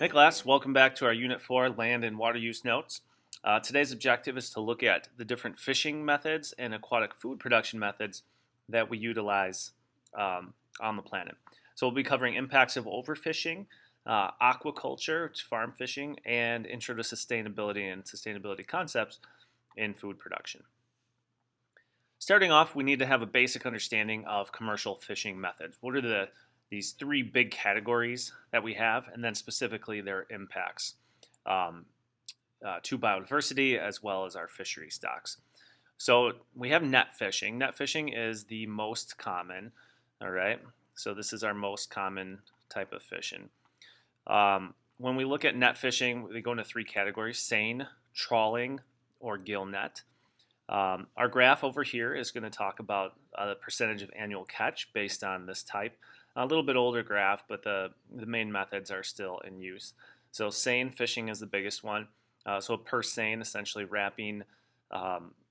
Hey class, welcome back to our Unit 4 Land and Water Use Notes. Today's objective is to look at the different fishing methods and aquatic food production methods that we utilize on the planet. So we'll be covering impacts of overfishing, aquaculture, which is farm fishing, and intro to sustainability and sustainability concepts in food production. Starting off, we need to have a basic understanding of commercial fishing methods. What are these three big categories that we have, and then specifically their impacts to biodiversity as well as our fishery stocks. So we have net fishing. Net fishing is the most common, all right? So this is our most common type of fishing. When we look at net fishing, we go into three categories: seine, trawling, or gill net. Our graph over here is going to talk about the percentage of annual catch based on this type. A little bit older graph, but the main methods are still in use. So seine fishing is the biggest one. So per seine, essentially wrapping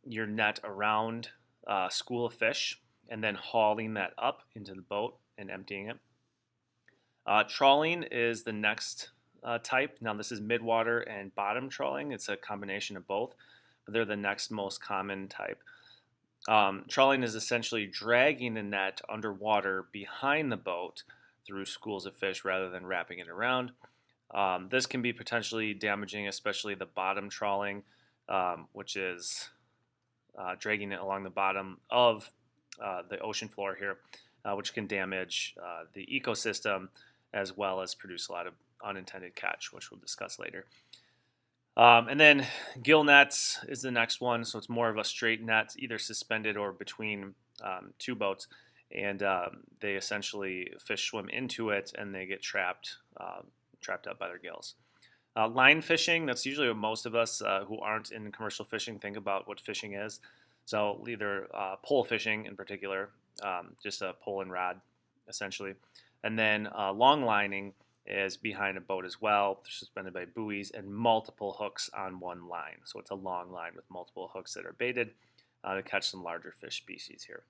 your net around a school of fish and then hauling that up into the boat and emptying it. Trawling is the next type. Now this is midwater and bottom trawling. It's a combination of both, but they're the next most common type. Trawling is essentially dragging the net underwater behind the boat through schools of fish rather than wrapping it around. This can be potentially damaging, especially the bottom trawling, which is dragging it along the bottom of the ocean floor here, which can damage the ecosystem as well as produce a lot of unintended catch, which we'll discuss later. And then gill nets is the next one. So it's more of a straight net, either suspended or between two boats. And they essentially, fish swim into it and they get trapped up by their gills. Line fishing, that's usually what most of us who aren't in commercial fishing think about what fishing is. So either pole fishing in particular, just a pole and rod essentially. And then long lining is behind a boat as well, suspended by buoys and multiple hooks on one line. So it's a long line with multiple hooks that are baited to catch some larger fish species here.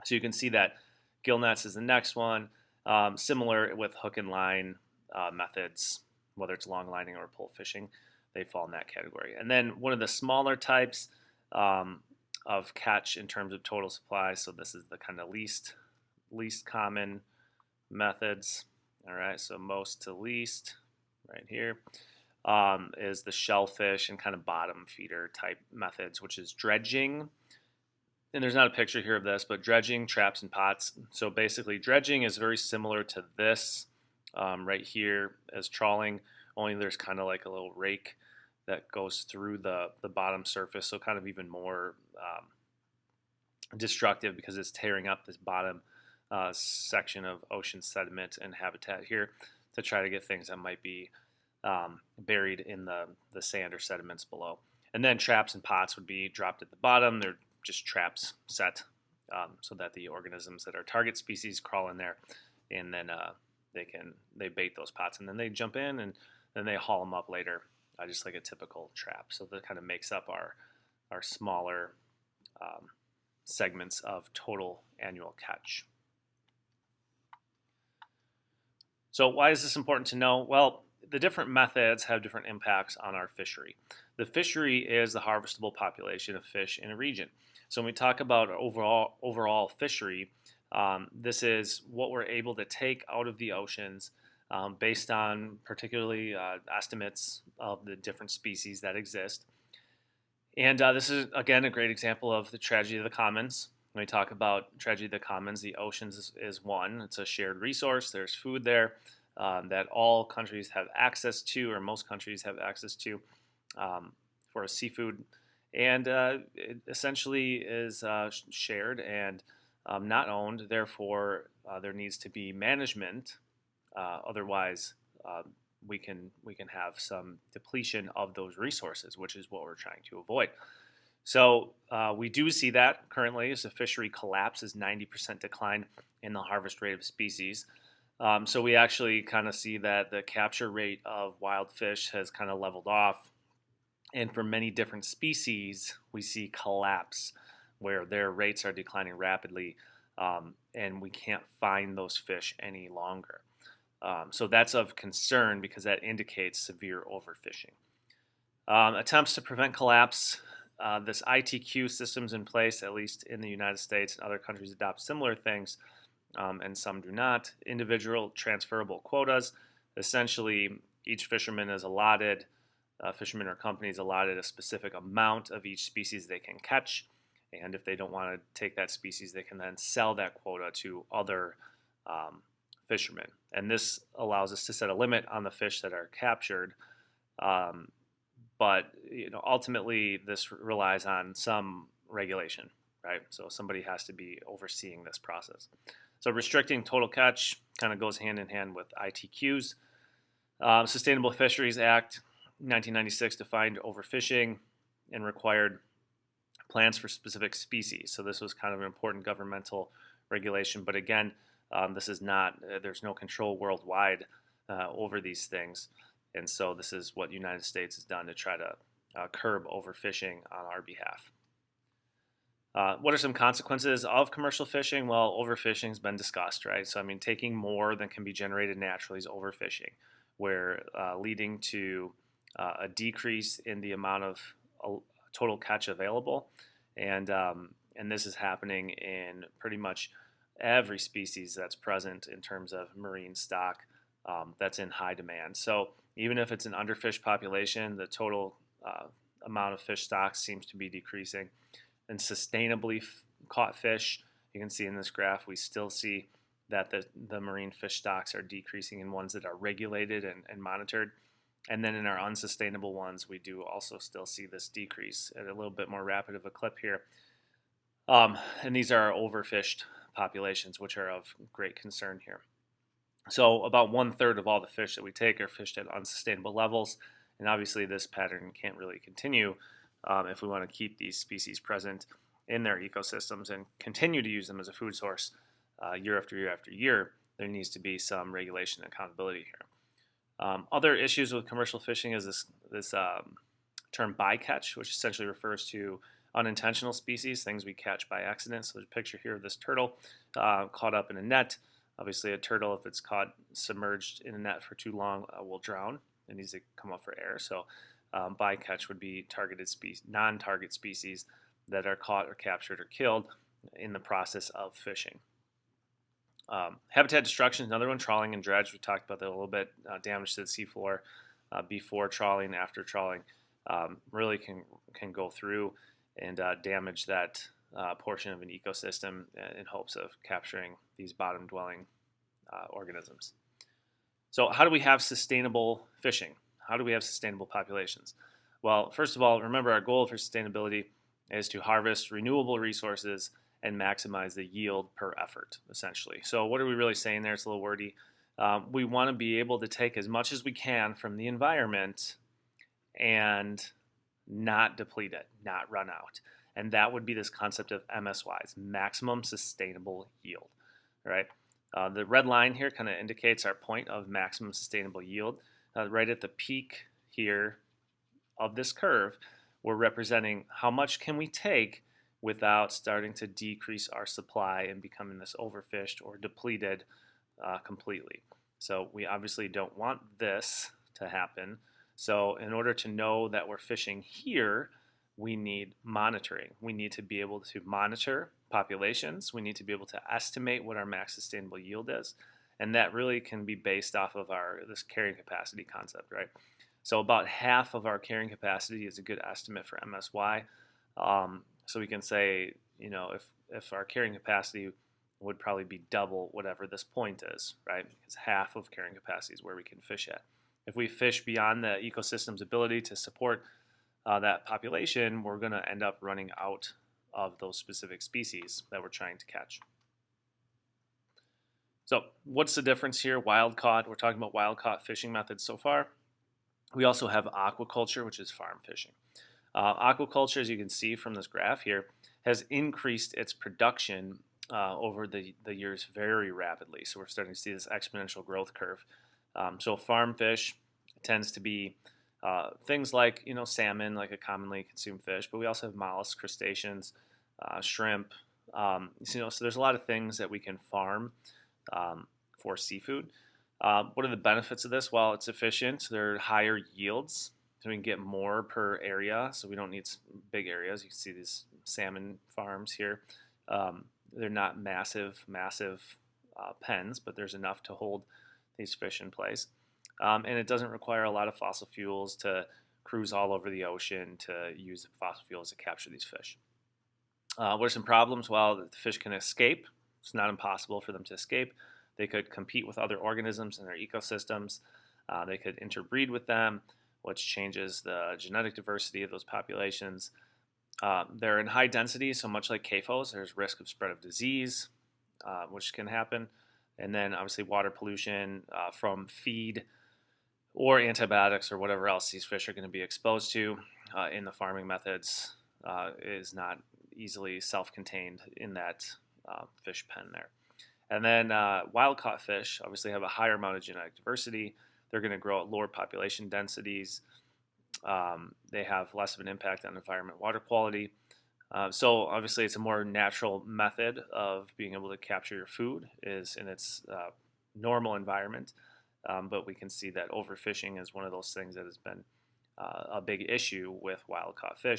So you can see that gill nets is the next one. Similar with hook and line methods, whether it's long lining or pole fishing, they fall in that category. And then one of the smaller types of catch in terms of total supply, so this is the kind of least common methods. All right, so most to least right here is the shellfish and kind of bottom feeder type methods, which is dredging. And there's not a picture here of this, but dredging, traps, and pots. So basically dredging is very similar to this right here as trawling, only there's kind of like a little rake that goes through the bottom surface, so kind of even more destructive because it's tearing up this bottom section of ocean sediment and habitat here to try to get things that might be buried in the sand or sediments below. And then traps and pots would be dropped at the bottom. They're just traps set so that the organisms that are target species crawl in there, and then they bait those pots, and then they jump in and then they haul them up later, just like a typical trap. So that kind of makes up our smaller segments of total annual catch. So why is this important to know? Well, the different methods have different impacts on our fishery. The fishery is the harvestable population of fish in a region. So when we talk about overall fishery, this is what we're able to take out of the oceans based on particularly estimates of the different species that exist. And this is, again, a great example of the tragedy of the commons. When we talk about tragedy of the commons, the oceans is one. It's a shared resource. There's food there that all countries have access to, or most countries have access to for seafood. And it essentially is shared and not owned. Therefore, there needs to be management. Otherwise, we can have some depletion of those resources, which is what we're trying to avoid. So we do see that currently as the fishery collapses, 90% decline in the harvest rate of species. So we actually kind of see that the capture rate of wild fish has kind of leveled off. And for many different species, we see collapse where their rates are declining rapidly and we can't find those fish any longer. So that's of concern because that indicates severe overfishing. Attempts to prevent collapse. This ITQ system's in place, at least in the United States, and other countries adopt similar things, and some do not. Individual transferable quotas. Essentially, each fisherman is allotted, fisherman or company is allotted a specific amount of each species they can catch. And if they don't want to take that species, they can then sell that quota to other fishermen. And this allows us to set a limit on the fish that are captured. But ultimately, this relies on some regulation, right? So somebody has to be overseeing this process. So restricting total catch kind of goes hand in hand with ITQs. Sustainable Fisheries Act 1996 defined overfishing and required plans for specific species. So this was kind of an important governmental regulation. But again, this is not, there's no control worldwide over these things. And so this is what the United States has done to try to curb overfishing on our behalf. What are some consequences of commercial fishing? Well, overfishing has been discussed, right? So, I mean, taking more than can be generated naturally is overfishing, where leading to a decrease in the amount of total catch available. And this is happening in pretty much every species that's present in terms of marine stock that's in high demand. So even if it's an underfished population, the total amount of fish stock seems to be decreasing. And sustainably caught fish, you can see in this graph, we still see that the marine fish stocks are decreasing in ones that are regulated and monitored. And then in our unsustainable ones, we do also still see this decrease at a little bit more rapid of a clip here. And these are overfished populations, which are of great concern here. So about 1/3 of all the fish that we take are fished at unsustainable levels. And obviously this pattern can't really continue if we want to keep these species present in their ecosystems and continue to use them as a food source year after year after year. There needs to be some regulation and accountability here. Other issues with commercial fishing is this term bycatch, which essentially refers to unintentional species, things we catch by accident. So there's a picture here of this turtle caught up in a net. Obviously, a turtle, if it's caught submerged in a net for too long, will drown. It needs to come up for air. So bycatch would be targeted species, non-target species that are caught or captured or killed in the process of fishing. Habitat destruction is another one. Trawling and dredge. We talked about that a little bit. Damage to the seafloor before trawling, after trawling, really can go through and damage that portion of an ecosystem in hopes of capturing these bottom-dwelling organisms. So how do we have sustainable fishing? How do we have sustainable populations? Well, first of all, remember our goal for sustainability is to harvest renewable resources and maximize the yield per effort, essentially. So what are we really saying there? It's a little wordy. We want to be able to take as much as we can from the environment and not deplete it, not run out. And that would be this concept of MSYs, maximum sustainable yield, right? The red line here kind of indicates our point of maximum sustainable yield. Right at the peak here of this curve, we're representing how much can we take without starting to decrease our supply and becoming this overfished or depleted completely. So we obviously don't want this to happen. So in order to know that we're fishing here, we need monitoring. We need to be able to monitor populations. We need to be able to estimate what our max sustainable yield is. And that really can be based off of this carrying capacity concept, right? So about half of our carrying capacity is a good estimate for MSY. So we can say, if our carrying capacity would probably be double whatever this point is, right? Because half of carrying capacity is where we can fish at. If we fish beyond the ecosystem's ability to support that population, we're going to end up running out of those specific species that we're trying to catch. So what's the difference here? Wild caught, we're talking about wild caught fishing methods so far. We also have aquaculture, which is farm fishing. Aquaculture, as you can see from this graph here, has increased its production over the years very rapidly. So we're starting to see this exponential growth curve. So farm fish tends to be things like salmon, like a commonly consumed fish, but we also have mollusks, crustaceans, shrimp. So there's a lot of things that we can farm for seafood. What are the benefits of this? Well, it's efficient. There are higher yields, so we can get more per area. So we don't need big areas. You can see these salmon farms here. They're not massive pens, but there's enough to hold these fish in place. And it doesn't require a lot of fossil fuels to cruise all over the ocean to use fossil fuels to capture these fish. What are some problems? Well, the fish can escape. It's not impossible for them to escape. They could compete with other organisms in their ecosystems. They could interbreed with them, which changes the genetic diversity of those populations. They're in high density, so much like CAFOs, there's risk of spread of disease, which can happen. And then obviously water pollution from feed or antibiotics or whatever else these fish are going to be exposed to in the farming methods is not easily self-contained in that fish pen there. And then wild-caught fish obviously have a higher amount of genetic diversity. They're going to grow at lower population densities. They have less of an impact on environment water quality. So obviously it's a more natural method of being able to capture your food is in its normal environment. But we can see that overfishing is one of those things that has been a big issue with wild-caught fish.